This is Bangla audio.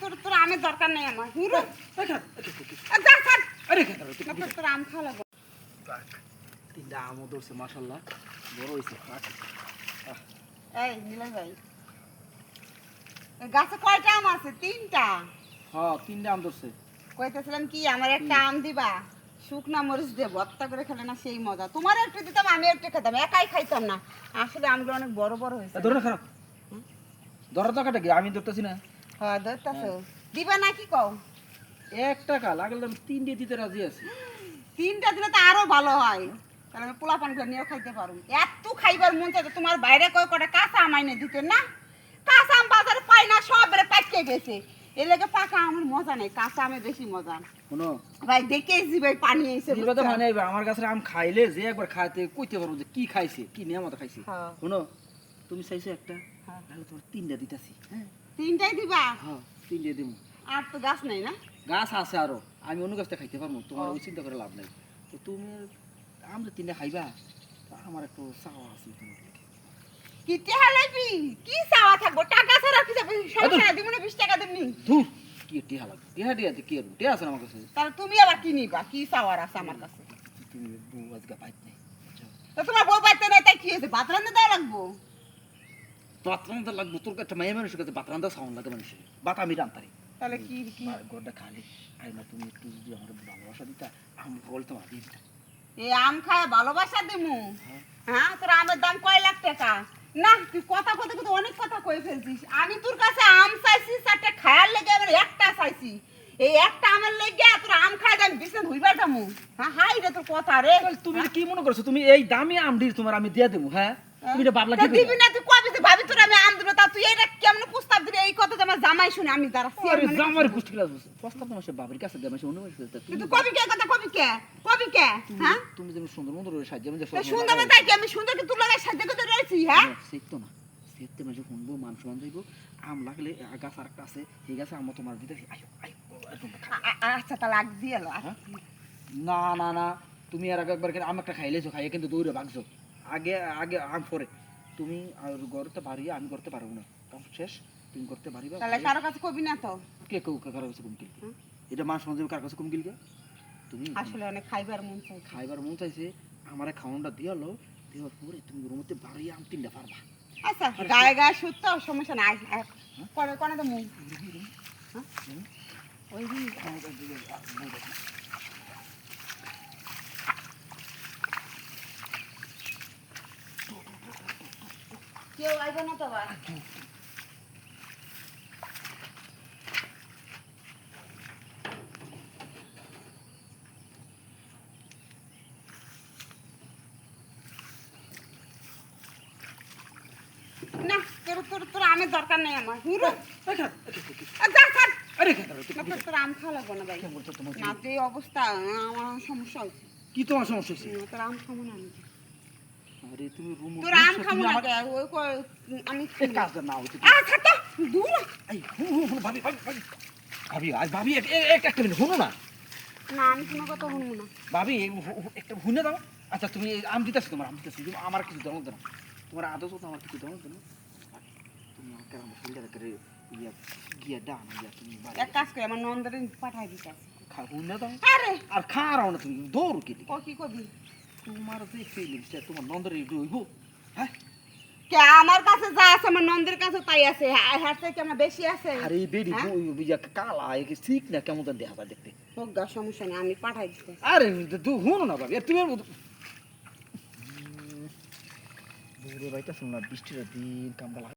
তোর তোর আমের দরকার নেই আমার হিরো তোর আম খাওয়া লাগবে। তিনটা আমও ধরছে মাশাল্লাহ, বড় হয়েছে। এই মিলাই ভাই, এই গাছে কয়টা আম আছে? তিনটা। হ্যাঁ, তিনটা আম ধরছে। কইতেছিলাম কি আমার একটা আম দিবা, শুকনা মরিচ দিয়ে ভর্তা করে খেলে না সেই মজা। তোমার একটু দিতাম, আমি একটু খেতাম, একাই খাইতাম না। আসলে আমগুলো অনেক বড় বড় হয়েছে। ধরে খারাপ ধরার টাকাটা কি আমি ধরতেছি না? হ্যাঁ ধরতেছো, দিবা না কি কও? 1 টাকা লাগলে আমি 3 দিতে রাজি আছি। তিনটা দিলে তো আরো ভালো হয়, তাহলে আমি পোলা পান করে নিয়েও খাইতে পারো। এত খাইবার মন চাইতো, তোমার বাইরে কয় কটা কাঁচা আম আইনে দিতে না? কাঁচা আম বাজারে পাই না, সব বেড়ে পাইকে গেছে। এর লেগে পাকা আমের মজা নেই, কাঁচা আমে বেশি মজা। শোনো ভাই দেখেছি ভাই, পানি এসে জিবা তো মানে আমার কাছে আম খাইলে যে একবার খাইতে কইতে পারবো যে কি খাইছে, কি নিয়ামত খাইছে। হ্যাঁ। শোনো তুমি চাইছো একটা, হ্যাঁ। তাহলে তোমার 3টা দিতাছি। হ্যাঁ তিনটাই দিবা? হ্যাঁ 3টে দেবো। আর তো গাছ নেই না? গাছ আছে আরো, আমি অন্য গাছটা খাইতে পারবো, তোমার ওই চিন্তা করে লাভ নাই। তো তুমি আমরা 3টা খাইবা, তা আমার একটু চাওয়া আছে তোমার থেকে। কি টেহা লাইবি? কি চাওয়া থাকবো? টাকা ছাড়া কি যাবে? সমস্যা দিমু না, 20 টাকা দিমনি। ধুর, কি টিহা লাগবে? টিহা টিহাতে কি আর টিহা আছে না আমার কাছে? তাহলে তুমি আবার কি নিবা? কি চাওয়ার আছে আমার কাছে? তুমি বউ আজকে পাইত নাই। তো তোমার বউ পাইতে নাই তাই কি হয়েছে? ভাত রান্ধতে দেওয়া লাগবো? বাতরান্দা লাগবে তোর একটা মেয়ে মানুষের কাছে, বাতরান্দা সাউন্ড লাগে মানুষের, বাত আমি রান্তারি। তাহলে কি কি? গোটা খালি আই না, তুমি একটু যদি আমার ভালোবাসা দিতা, আমি বলতাম আর দিতা। এই আম খায় ভালোবাসা দিমু? হ্যাঁ, তোর আমের দাম কয় লাখ টাকা? না, তুই কথা কথা কিন্তু অনেক কথা কয়ে ফেলছিস। আমি তোর কাছে আম চাইছি 4টা, খায়ার লেগে আমি একটা চাইছি। এই একটা আমের লেগে তোর আম খায় আমি বিছানা হইবা যামু? হ্যাঁ, হাই রে তোর কথা রে। তুমি এটা কি মনে করছো? তুমি এই দামি আমডির তোমার আমি দিয়ে দেবো? হ্যাঁ তুমি এটা বাবলা তা কি দিবি না? তুই কবি যে ভাবি তোর আমি আম দিব, তা তুই এটা কেমন প্রস্তাব দিলি? এই কথা যে আমার জামাই শুনে আমি দাঁড়াচ্ছি। আরে জামার কুষ্টি ক্লাস বসে প্রস্তাব তোমার সে বাবার কাছে দেয়, মাসে অন্য মাসে দেয়। কিন্তু কবি কে কথা? কবি কে? কবি কে? হ্যাঁ, তুমি যেমন সুন্দর মন্দির সাহায্য আমি তো সুন্দর না তাই কি আমি সুন্দর কি তোর লাগে সাথে কথা রয়েছি? হ্যাঁ, শিখতো না, শিখতে মাঝে শুনবো, মান সমান যাইব। আম লাগলে গাছ আরেকটা আছে, এই গাছে আম তোমার দিতে। আয়ো আয়ো তোমরা খাও। আচ্ছা তাহলে আগ দিয়ে এলো। হ্যাঁ? না না না, তুমি আর আগে একবার আম একটা খাইলেছো, খাইয়ে কিন্তু দৌড়ে ভাগছো। আগে আগে আম পরে তুমি আর গড়তে পারিয়া, আমি করতে পারবো না। কাম শেষ, তুমি করতে পারিবা। তাহলে কারো কাছে কবি না তো? কে কেউ কারো কাছে কম কিল? এটা মান সমান যাবে, কার কাছে কম কিল কে? তুমি আসলে অনেক খাইবার মন চাই। খাইবার মন চাইছে, আমারে খাওয়ানটা দিয়ালো, দেওয়ার পরে তুমি ওর মধ্যে বাড়িয়ে আম 3টা পারবা। আচ্ছা গায়ে গায়ে সুতো সমস্যা নাই। পরে কোনে তো মুখ ওই কেউ আইবে না তো আবার? না, তোর তোর তোর আমের দরকার নেই আমার হিরো। আরে তোর আম খাওয়া লাগবে না ভাই। না তো এই অবস্থা, আমার সমস্যা হয়েছে। কি তোমার সমস্যা হচ্ছে? তোর আম খাবো না আমি। আরে তুমি রুম, তোর আম খাবো না কে? ওই আমি এই কাজটা না হইতে। আচ্ছা তো দূর। এই ভাবি ভাবি ভাবি ভাবি, আজ ভাবি একটা মিনিট শুনো না। না আমি কোনো কথা শুনবো না। ভাবি একটা শুনে দাও। আচ্ছা তুমি আম দিতেছো, তোমার আম দিতেছো, তুমি আমার কিছু দাও না, তোমার আদর্শ তো আমার কিছু দাও না। তুমি আমাকে আমার সুন্দর করে ইয়া গিয়া ডান ইয়া তুমি এক কাজ করে আমার নন্দরে পাঠাই দিতে। শুনে দাও। আরে আর খারাও না, তুমি দৌড় কি ও কি করবি? তোমার যে ফিলিংসটা তোমার নন্দরে হইব। হ্যাঁ, কে আমার কাছে যা আছে আমার নন্দের কাছে তাই আছে। হ্যাঁ কি আমার বেশি আছে? আরে বেডি কালা একে ঠিক না, কেমন যেন দেখা যায় দেখতে। হোক গা, সমস্যা নেই, আমি পাঠাই দিতে। আরে শুনো না ভাবি, তুমি দূরে বাইতে শুনো না, বৃষ্টির দিন কামড়া